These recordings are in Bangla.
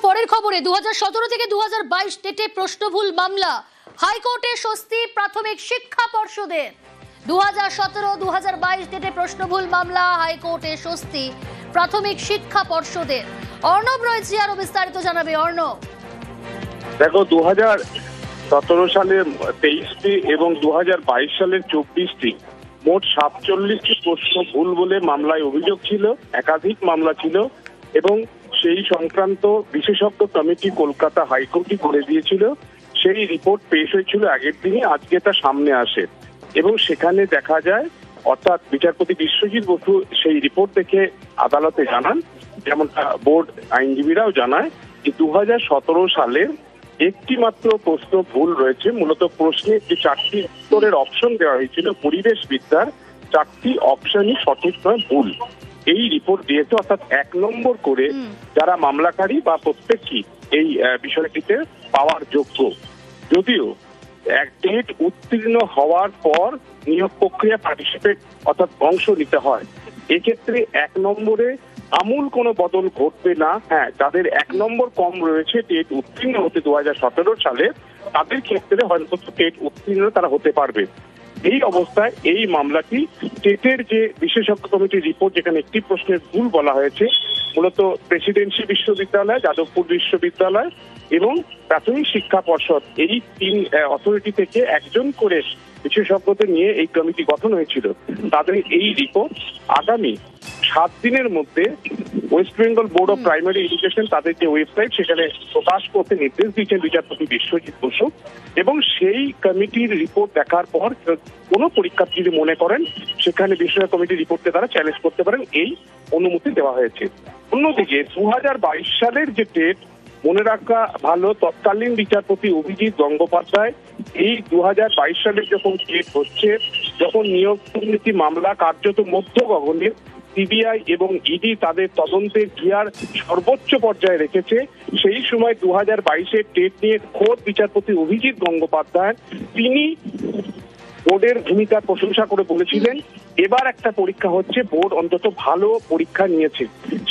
পরের খবরে 2017 থেকে 2022 টেটে প্রশ্নভুল মামলা, হাইকোর্টে স্বস্তি প্রাথমিক শিক্ষা পর্ষদের। 2017-2022 টেটে প্রশ্নভুল মামলা, হাইকোর্টে স্বস্তি প্রাথমিক শিক্ষা পর্ষদের। অর্ণব রয়েছে আরো বিস্তারিত জানাবে। অর্ণব, দেখো 2017 সালের 23টি এবং 2022 সালের 24টি মোট 47টি প্রশ্ন ভুল বলে মামলায় অভিযোগ ছিল। একাধিক মামলা ছিল এবং সেই সংক্রান্ত বিশেষজ্ঞ কমিটি কলকাতা হাইকোর্টই করে দিয়েছিল। সেই রিপোর্ট পেশ হয়েছিল আগের দিনই, আজকে তা সামনে আসে এবং সেখানে দেখা যায়, অর্থাৎ বিচারপতি বিশ্বজিৎ বসু সেই রিপোর্ট দেখে আদালতে জানান, যেমনটা বোর্ড আইনজীবীরাও জানায়, যে 2017 সালের একটি মাত্র প্রশ্ন ভুল রয়েছে। মূলত প্রশ্নের যে 4টি উত্তরের অপশন দেওয়া হয়েছিল পরিবেশ বিদ্যার, 4টি অপশনই সঠিক নয়, ভুল। এই রিপোর্ট দিয়েছে, অর্থাৎ 1 নম্বর করে যারা মামলাকারী বা প্রত্যেকই এই বিষয়টিতে পাওয়ার যোগ্য। যদিও টেট উত্তীর্ণ হওয়ার পর নিয়োগ প্রক্রিয়া পার্টিসিপেট অর্থাৎ অংশ নিতে হয়। এক্ষেত্রে 1 নম্বরে আমূল কোনো বদল ঘটবে না। হ্যাঁ, যাদের 1 নম্বর কম রয়েছে টেট উত্তীর্ণ হতে 2017 সালে, তাদের ক্ষেত্রে হয়তো টেট উত্তীর্ণ তারা হতে পারবে। এই অবস্থায় এই মামলাটি টেটের যে বিশেষজ্ঞ কমিটির রিপোর্ট, যেখানে একটি প্রশ্নের ভুল বলা হয়েছে, মূলত প্রেসিডেন্সি বিশ্ববিদ্যালয়, যাদবপুর বিশ্ববিদ্যালয় এবং প্রাথমিক শিক্ষা পর্ষদ, এই 3 অথরিটি থেকে একজন করে বিশেষজ্ঞদের নিয়ে এই কমিটি গঠন হয়েছিল। তাদের এই রিপোর্ট আগামী 7 দিনের মধ্যে West Bengal board of primary education, তাদের যে ওয়েবসাইট, সেখানে প্রকাশ করতে নির্দেশ দিয়েছেন বিচারপতি বিশ্বজিৎ বসু। এবং সেই কমিটির রিপোর্ট দেখার পর কোনো পরীক্ষার্থী যদি মনে করেন সেখানে বিষয় কমিটির রিপোর্টকে তারা চ্যালেঞ্জ করতে পারেন, এই অনুমতি দেওয়া হয়েছে। অন্যদিকে 2022 সালের যে টেট, মনে রাখা ভালো, তৎকালীন বিচারপতি অভিজিৎ গঙ্গোপাধ্যায় এই 2022 সালে যখন টেট হচ্ছে, যখন নিয়োগ দুর্নীতি মামলা কার্যত মধ্য গগনে, সিবিআই এবং ইডি তাদের তদন্তের গিয়ার সর্বোচ্চ পর্যায়ে রেখেছে, সেই সময় 2022-এর টেট নিয়ে খোদ বিচারপতি অভিজিৎ গঙ্গোপাধ্যায় তিনি বোর্ডের ভূমিকার প্রশংসা করে বলেছিলেন, এবার একটা পরীক্ষা হচ্ছে, বোর্ড অন্তত ভালো পরীক্ষা নিয়েছে।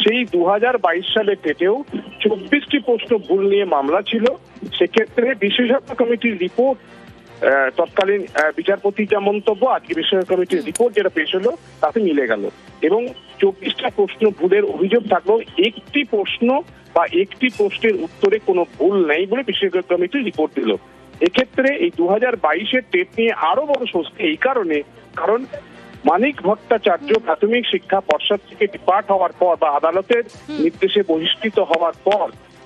সেই 2022 সালের টেটেও 24টি প্রশ্ন ভুল নিয়ে মামলা ছিল। সেক্ষেত্রে বিশেষজ্ঞ কমিটির রিপোর্ট, তৎকালীন বিচারপতি যা মন্তব্য, আজকে বিশেষজ্ঞ কমিটির রিপোর্ট যেটা পেশ হলো, তাতে মিলে গেল এবং 24টা প্রশ্ন ভুলের অভিযোগ থাকলেও একটি প্রশ্ন বা একটি প্রশ্নের উত্তরে কোনো ভুল নেই বলে বিশেষজ্ঞ কমিটির রিপোর্ট দিল। এক্ষেত্রে এই 2022-এর টেট নিয়ে আরো বড় স্বস্তি এই কারণে, কারণ মানিক ভট্টাচার্য প্রাথমিক শিক্ষা পর্ষদ থেকে ডিপার্ট হওয়ার পর বা আদালতের নির্দেশে বহিষ্কৃত হওয়ার পর,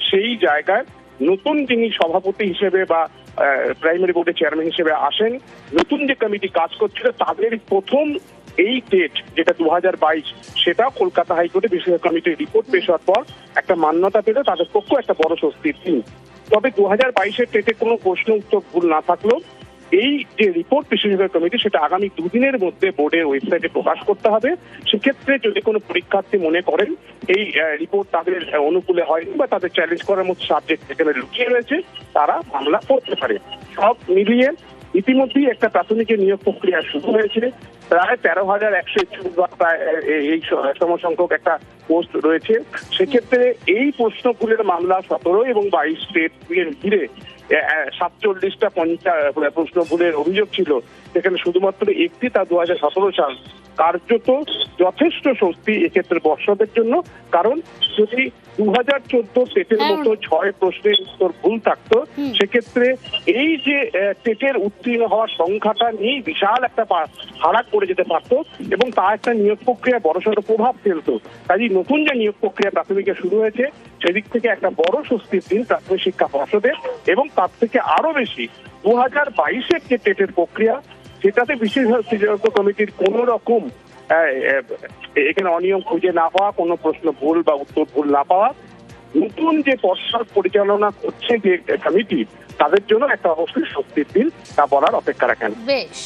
সেই জায়গায় নতুন যিনি সভাপতি হিসেবে বা প্রাইমারি বোর্ডের চেয়ারম্যান হিসেবে আসেন, নতুন যে কমিটি কাজ করছিল, তাদের প্রথম এই টেট যেটা 2022, সেটা কলকাতা হাইকোর্টে বিশেষজ্ঞ কমিটির রিপোর্ট পেশ হওয়ার পর একটা মান্যতা পেল, তাদের পক্ষে একটা বড় স্বস্তির দিন। তবে 2022-এর টেটে কোনো প্রশ্ন উত্তর ভুল না থাকলেও এই যে রিপোর্ট বিশেষজ্ঞ কমিটি, সেটা আগামী 2 দিনের মধ্যে বোর্ডের ওয়েবসাইটে প্রকাশ করতে হবে। সেক্ষেত্রে যদি কোনো পরীক্ষার্থী মনে করেন এই রিপোর্ট তাদের অনুকূলে হয়নি বা তাদের চ্যালেঞ্জ করার মতো সাবজেক্ট যেখানে লুকিয়ে রয়েছে, তারা মামলা করতে পারে। সব মিলিয়ে ইতিমধ্যেই একটা প্রাথমিক নিয়োগ প্রক্রিয়া শুরু হয়েছে। প্রায় 13,100 বা প্রায় এই সমসংখ্যক একটা পোস্ট রয়েছে। সেক্ষেত্রে এই প্রশ্নগুলির মামলা 17 এবং 22 টেট ঘিরে 47টা প্রশ্ন ভুলের অভিযোগ ছিল, সেখানে শুধুমাত্র একটি, তা 2017 সাল। কার্যত যথেষ্ট স্বস্তি এক্ষেত্রে পর্ষদের জন্য, কারণ যদি 2014 টেটের মতো 6 প্রশ্নের উত্তর ভুল থাকতো, সেক্ষেত্রে এই যে টেটের উত্তীর্ণ হওয়ার সংখ্যাটা নিয়ে বিশাল একটা হারাক করে যেতে পারতো এবং তা একটা নিয়োগ প্রক্রিয়া বড়সড় প্রভাব ফেলতো। কাজে নতুন যে নিয়োগ প্রক্রিয়া প্রাথমিকে শুরু হয়েছে, সেদিক থেকে একটা বড় স্বস্তির দিন প্রাথমিক শিক্ষা পর্ষদের। এবং তার থেকে আরো বেশি 2022-এর যে টেটের প্রক্রিয়া, সেটাতে বিশেষজ্ঞ কমিটির কোন রকম এখানে অনিয়ম খুঁজে না পাওয়া, কোনো প্রশ্ন ভুল বা উত্তর ভুল না পাওয়া, নতুন যে পর্ষদ পরিচালনা করছে যে কমিটি, তাদের জন্য একটা অবশ্যই স্বস্তির দিন, তা বলার অপেক্ষা রাখেন। বেশ।